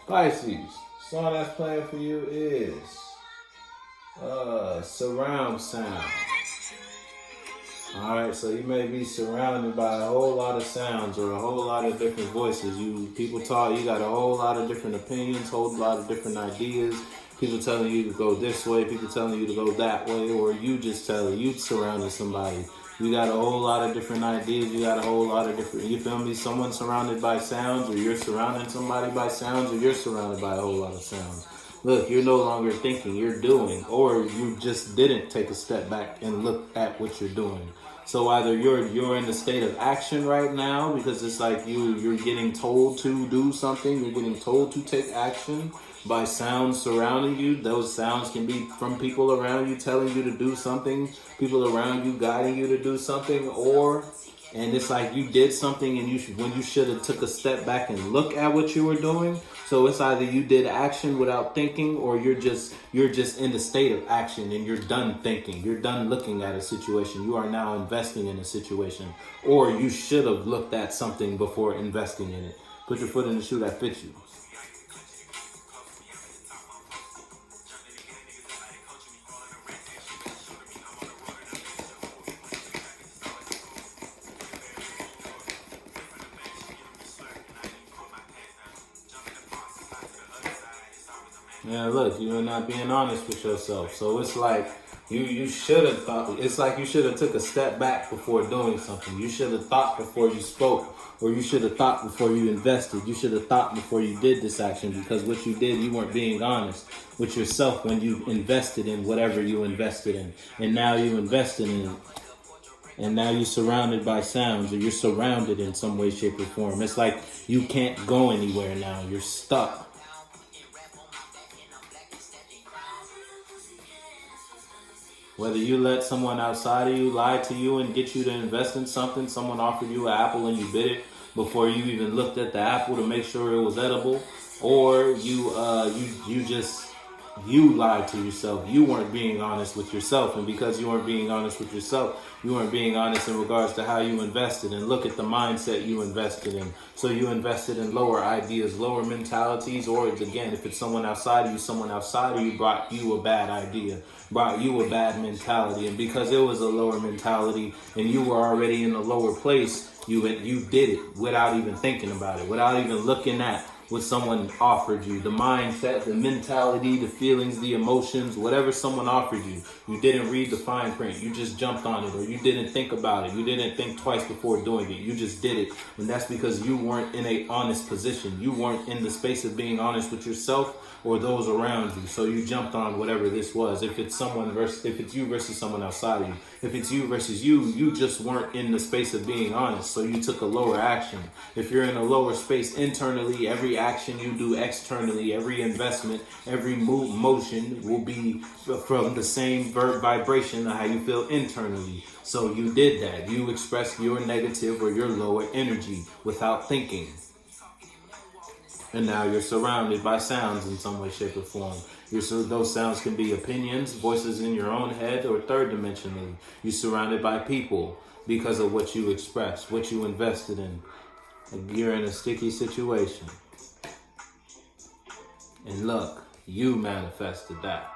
Pisces, song that's playing for you is surround sound. Alright, so you may be surrounded by a whole lot of sounds or a whole lot of different voices. People talk, you got a whole lot of different opinions, whole lot of different ideas. People telling you to go this way, people telling you to go that way, or you just you surrounded somebody. You got a whole lot of different ideas, you got a whole lot of different, you feel me? Someone surrounded by sounds, or you're surrounding somebody by sounds, or you're surrounded by a whole lot of sounds. Look, you're no longer thinking, you're doing, or you just didn't take a step back and look at what you're doing. So either you're in a state of action right now because it's like you're getting told to do something, you're getting told to take action by sounds surrounding you. Those sounds can be from people around you telling you to do something, people around you guiding you to do something, and it's like you did something and when you should have took a step back and look at what you were doing. So it's either you did action without thinking, or you're just in the state of action and you're done thinking. You're done looking at a situation. You are now investing in a situation, or you should have looked at something before investing in it. Put your foot in the shoe that fits you. Yeah, look, you're not being honest with yourself. So it's like you should have thought. It's like you should have took a step back before doing something. You should have thought before you spoke, or you should have thought before you invested. You should have thought before you did this action, because what you did, you weren't being honest with yourself when you invested in whatever you invested in, and now you invested in it. And now you're surrounded by sounds, or you're surrounded in some way, shape, or form. It's like you can't go anywhere now. You're stuck. Whether you let someone outside of you lie to you and get you to invest in something, someone offered you an apple and you bit it before you even looked at the apple to make sure it was edible, or you lied to yourself. You weren't being honest with yourself, and because you weren't being honest with yourself, you weren't being honest in regards to how you invested. And look at the mindset you invested in. So you invested in lower ideas, lower mentalities, or again, if it's someone outside of you brought you a bad idea, brought you a bad mentality, and because it was a lower mentality and you were already in a lower place, you did it without even thinking about it, without even looking at what someone offered you, the mindset, the mentality, the feelings, the emotions, whatever someone offered you. You didn't read the fine print. You just jumped on it, or you didn't think about it. You didn't think twice before doing it. You just did it. And that's because you weren't in a honest position. You weren't in the space of being honest with yourself or those around you. So you jumped on whatever this was. If it's you versus someone outside of you. If it's you versus you, you just weren't in the space of being honest. So you took a lower action. If you're in a lower space internally, every action you do externally, every investment, every motion will be from the same vibration of how you feel internally. So you did that. You expressed your negative or your lower energy without thinking. And now you're surrounded by sounds in some way, shape, or form. Those sounds can be opinions, voices in your own head, or third dimensionally. You're surrounded by people because of what you expressed, what you invested in. You're in a sticky situation. And look, you manifested that.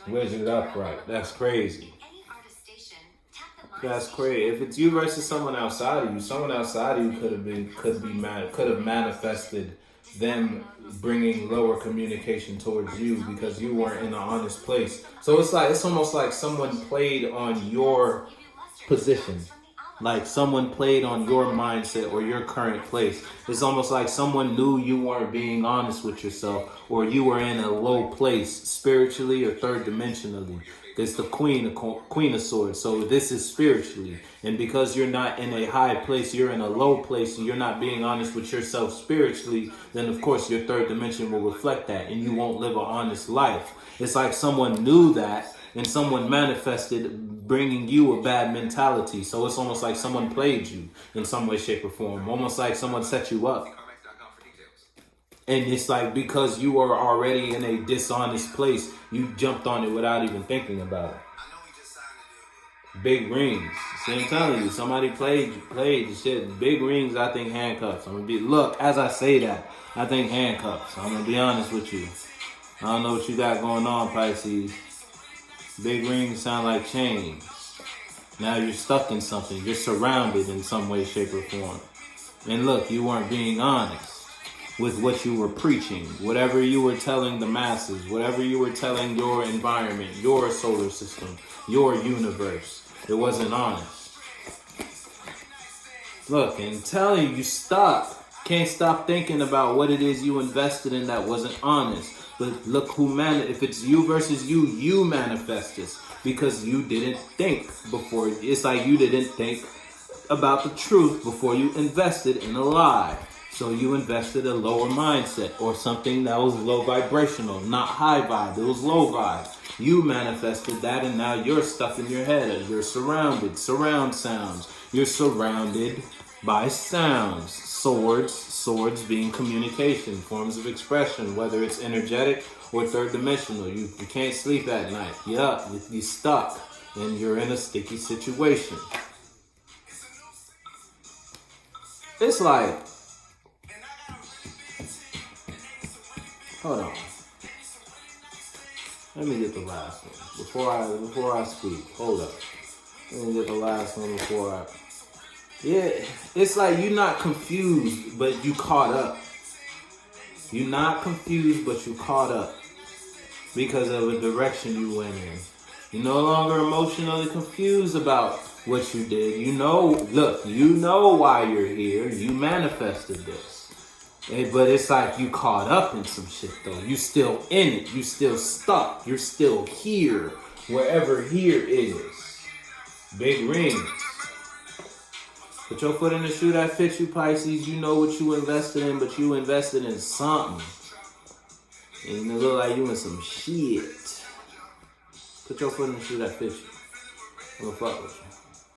Where's it upright? That's crazy. That's crazy. If it's you versus someone outside of you could have manifested them bringing lower communication towards you because you weren't in an honest place. So it's almost like someone played on your position. Like someone played on your mindset or your current place. It's almost like someone knew you weren't being honest with yourself, or you were in a low place spiritually or third dimensionally. It's the queen of swords. So this is spiritually. And because you're not in a high place, you're in a low place, and you're not being honest with yourself spiritually, then of course your third dimension will reflect that, and you won't live an honest life. It's like someone knew that, and someone manifested bringing you a bad mentality. So it's almost like someone played you in some way, shape, or form. Almost like someone set you up. And it's like because you are already in a dishonest place, you jumped on it without even thinking about it. Big rings. See, I'm telling you, somebody played the shit. Big rings, I think handcuffs. Look, as I say that, I think handcuffs. I'm gonna be honest with you. I don't know what you got going on, Pisces. Big rings sound like chains. Now you're stuck in something. You're surrounded in some way, shape, or form. And look, you weren't being honest with what you were preaching. Whatever you were telling the masses, whatever you were telling your environment, your solar system, your universe, it wasn't honest. Look, and telling you stop. Can't stop thinking about what it is you invested in that wasn't honest. But look if it's you versus you, you manifest this because you didn't think before. It's like you didn't think about the truth before you invested in a lie. So you invested a lower mindset or something that was low vibrational, not high vibe. It was low vibe. You manifested that and now you're stuck in your head. You're surrounded. Surround sounds. You're surrounded by sounds. Swords being communication, forms of expression, whether it's energetic or third dimensional. You can't sleep at night. You're stuck and you're in a sticky situation. It's like, hold on. Let me get the last one before I speak. Hold up. Let me get the last one before I. Yeah, it's like you're not confused, but you caught up. You're not confused, but you caught up because of the direction you went in. You're no longer emotionally confused about what you did. You know why you're here. You manifested this. But it's like you caught up in some shit, though. You still in it. You still stuck. You're still here, wherever here is. Big rings. Put your foot in the shoe that fits you, Pisces. You know what you invested in, but you invested in something. And you look like you in some shit. Put your foot in the shoe that fits you. I'm gonna fuck with you.